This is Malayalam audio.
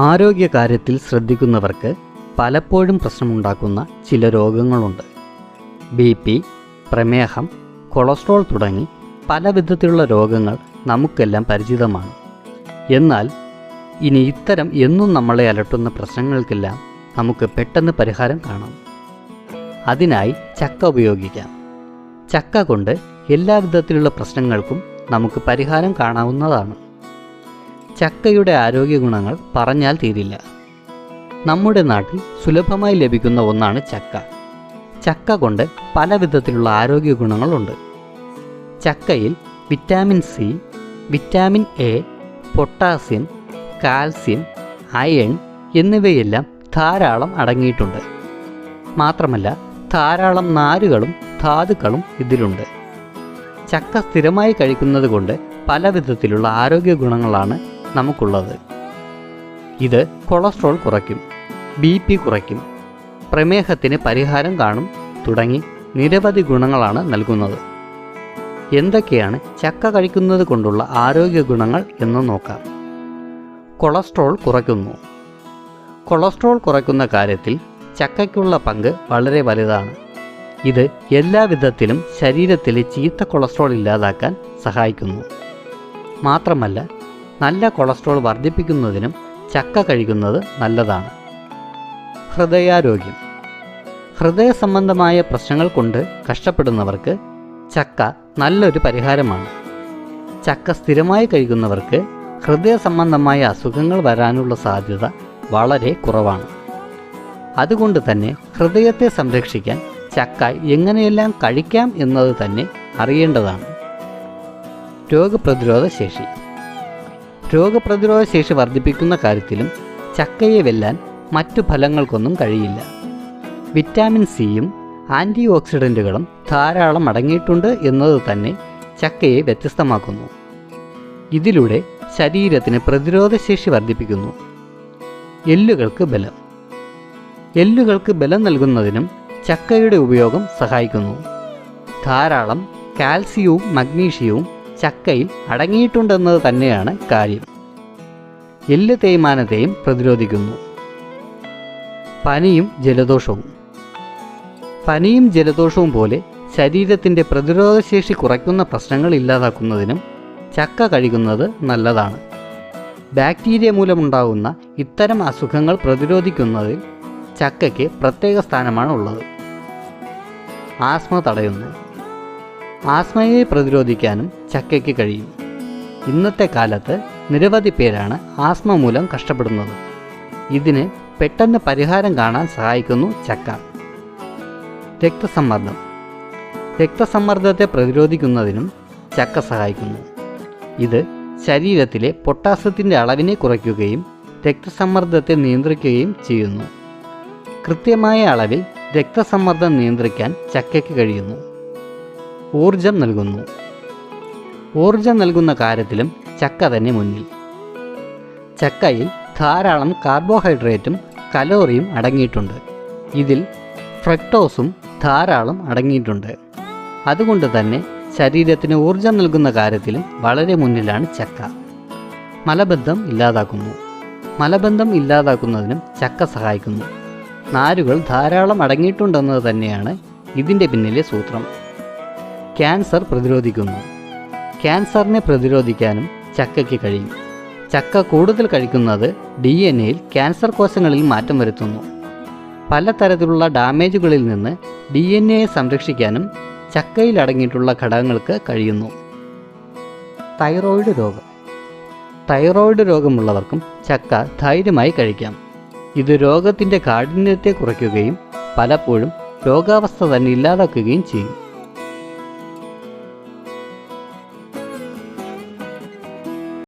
ആരോഗ്യകാര്യത്തിൽ ശ്രദ്ധിക്കുന്നവർക്ക് പലപ്പോഴും പ്രശ്നമുണ്ടാക്കുന്ന ചില രോഗങ്ങളുണ്ട്. BP, പ്രമേഹം, കൊളസ്ട്രോൾ തുടങ്ങി പല വിധത്തിലുള്ള രോഗങ്ങൾ നമുക്കെല്ലാം പരിചിതമാണ്. എന്നാൽ ഇനി ഇത്തരം എന്നും നമ്മളെ അലട്ടുന്ന പ്രശ്നങ്ങൾക്കെല്ലാം നമുക്ക് പെട്ടെന്ന് പരിഹാരം കാണാം. അതിനായി ചക്ക ഉപയോഗിക്കാം. ചക്ക കൊണ്ട് എല്ലാ വിധത്തിലുള്ള പ്രശ്നങ്ങൾക്കും നമുക്ക് പരിഹാരം കാണാവുന്നതാണ്. ചക്കയുടെ ആരോഗ്യ ഗുണങ്ങൾ പറഞ്ഞാൽ തീരില്ല. നമ്മുടെ നാട്ടിൽ സുലഭമായി ലഭിക്കുന്ന ഒന്നാണ് ചക്ക. ചക്ക കൊണ്ട് പല വിധത്തിലുള്ള ആരോഗ്യ ഗുണങ്ങളുണ്ട്. ചക്കയിൽ vitamin C, vitamin A, potassium, calcium, iron എന്നിവയെല്ലാം ധാരാളം അടങ്ങിയിട്ടുണ്ട്. മാത്രമല്ല ധാരാളം നാരുകളും ധാതുക്കളും ഇതിലുണ്ട്. ചക്ക സ്ഥിരമായി കഴിക്കുന്നത് കൊണ്ട് പല വിധത്തിലുള്ള ആരോഗ്യ ഗുണങ്ങളാണ് നമുക്കുള്ളത്. ഇത് കൊളസ്ട്രോൾ കുറയ്ക്കും, BP കുറയ്ക്കും, പ്രമേഹത്തിന് പരിഹാരം കാണും തുടങ്ങി നിരവധി ഗുണങ്ങളാണ് നൽകുന്നത്. എന്തൊക്കെയാണ് ചക്ക കഴിക്കുന്നത് കൊണ്ടുള്ള ആരോഗ്യ ഗുണങ്ങൾ എന്ന് നോക്കാം. കൊളസ്ട്രോൾ കുറയ്ക്കുന്നു. കൊളസ്ട്രോൾ കുറയ്ക്കുന്ന കാര്യത്തിൽ ചക്കയ്ക്കുള്ള പങ്ക് വളരെ വലുതാണ്. ഇത് എല്ലാ വിധത്തിലും ശരീരത്തിലെ ചീത്ത കൊളസ്ട്രോൾ ഇല്ലാതാക്കാൻ സഹായിക്കുന്നു. മാത്രമല്ല നല്ല കൊളസ്ട്രോൾ വർദ്ധിപ്പിക്കുന്നതിനും ചക്ക കഴിക്കുന്നത് നല്ലതാണ്. ഹൃദയാരോഗ്യം. ഹൃദയ സംബന്ധമായ പ്രശ്നങ്ങൾ കൊണ്ട് കഷ്ടപ്പെടുന്നവർക്ക് ചക്ക നല്ലൊരു പരിഹാരമാണ്. ചക്ക സ്ഥിരമായി കഴിക്കുന്നവർക്ക് ഹൃദയ സംബന്ധമായ അസുഖങ്ങൾ വരാനുള്ള സാധ്യത വളരെ കുറവാണ്. അതുകൊണ്ട് തന്നെ ഹൃദയത്തെ സംരക്ഷിക്കാൻ ചക്ക എങ്ങനെയെല്ലാം കഴിക്കാം എന്നത് തന്നെ അറിയേണ്ടതാണ്. രോഗപ്രതിരോധ ശേഷി. രോഗപ്രതിരോധ ശേഷി വർദ്ധിപ്പിക്കുന്ന കാര്യത്തിലും ചക്കയെ വെല്ലാൻ മറ്റു ഫലങ്ങൾക്കൊന്നും കഴിയില്ല. വിറ്റാമിൻ സിയും ആൻറ്റി ഓക്സിഡൻറ്റുകളും ധാരാളം അടങ്ങിയിട്ടുണ്ട് എന്നത് തന്നെ ചക്കയെ വ്യത്യസ്തമാക്കുന്നു. ഇതിലൂടെ ശരീരത്തിന് പ്രതിരോധശേഷി വർദ്ധിപ്പിക്കുന്നു. എല്ലുകൾക്ക് ബലം. എല്ലുകൾക്ക് ബലം നൽകുന്നതിനും ചക്കയുടെ ഉപയോഗം സഹായിക്കുന്നു. ധാരാളം കാൽസ്യവും മഗ്നീഷ്യവും ചക്കയിൽ അടങ്ങിയിട്ടുണ്ടെന്നത് തന്നെയാണ് കാര്യം. എല്ല് തേയ്മാനത്തെയും പ്രതിരോധിക്കുന്നു. പനിയും ജലദോഷവും. പനിയും ജലദോഷവും പോലെ ശരീരത്തിൻ്റെ പ്രതിരോധശേഷി കുറയ്ക്കുന്ന പ്രശ്നങ്ങൾ ഇല്ലാതാക്കുന്നതിനും ചക്ക കഴിക്കുന്നത് നല്ലതാണ്. ബാക്ടീരിയ മൂലമുണ്ടാകുന്ന ഇത്തരം അസുഖങ്ങൾ പ്രതിരോധിക്കുന്നതിൽ ചക്കയ്ക്ക് പ്രത്യേക സ്ഥാനമാണ് ഉള്ളത്. ആസ്മ തടയുന്നു. ആസ്മയെ പ്രതിരോധിക്കാനും ചക്കയ്ക്ക് കഴിയും. ഇന്നത്തെ കാലത്ത് നിരവധി പേരാണ് ആസ്മ മൂലം കഷ്ടപ്പെടുന്നത്. ഇതിന് പെട്ടെന്ന് പരിഹാരം കാണാൻ സഹായിക്കുന്നു ചക്ക. രക്തസമ്മർദ്ദം. രക്തസമ്മർദ്ദത്തെ പ്രതിരോധിക്കുന്നതിനും ചക്ക സഹായിക്കുന്നു. ഇത് ശരീരത്തിലെ പൊട്ടാസ്യത്തിൻ്റെ അളവിനെ കുറയ്ക്കുകയും രക്തസമ്മർദ്ദത്തെ നിയന്ത്രിക്കുകയും ചെയ്യുന്നു. കൃത്യമായ അളവിൽ രക്തസമ്മർദ്ദം നിയന്ത്രിക്കാൻ ചക്കയ്ക്ക് കഴിയുന്നു. ഊർജം നൽകുന്നു. ഊർജം നൽകുന്ന കാര്യത്തിലും ചക്ക തന്നെ മുന്നിൽ. ചക്കയിൽ ധാരാളം കാർബോഹൈഡ്രേറ്റും കലോറിയും അടങ്ങിയിട്ടുണ്ട്. ഇതിൽ ഫ്രക്ടോസും ധാരാളം അടങ്ങിയിട്ടുണ്ട്. അതുകൊണ്ട് തന്നെ ശരീരത്തിന് ഊർജം നൽകുന്ന കാര്യത്തിലും വളരെ മുന്നിലാണ് ചക്ക. മലബന്ധം ഇല്ലാതാക്കുന്നു. മലബന്ധം ഇല്ലാതാക്കുന്നതിനും ചക്ക സഹായിക്കുന്നു. നാരുകൾ ധാരാളം അടങ്ങിയിട്ടുണ്ടെന്നത് തന്നെയാണ് ഇതിൻ്റെ പിന്നിലെ സൂത്രം. ക്യാൻസർ പ്രതിരോധിക്കുന്നു. ക്യാൻസറിനെ പ്രതിരോധിക്കാനും ചക്കയ്ക്ക് കഴിയും. ചക്ക കൂടുതൽ കഴിക്കുന്നത് DNA-യിൽ ക്യാൻസർ കോശങ്ങളിൽ മാറ്റം വരുത്തുന്നു. പലതരത്തിലുള്ള ഡാമേജുകളിൽ നിന്ന് DNA-യെ സംരക്ഷിക്കാനും ചക്കയിൽ അടങ്ങിയിട്ടുള്ള ഘടകങ്ങൾക്ക് കഴിയുന്നു. തൈറോയിഡ് രോഗം. തൈറോയിഡ് രോഗമുള്ളവർക്കും ചക്ക ധൈര്യമായി കഴിക്കാം. ഇത് രോഗത്തിൻ്റെ കാഠിന്യത്തെ കുറയ്ക്കുകയും പലപ്പോഴും രോഗാവസ്ഥ തന്നെ ഇല്ലാതാക്കുകയും ചെയ്യും.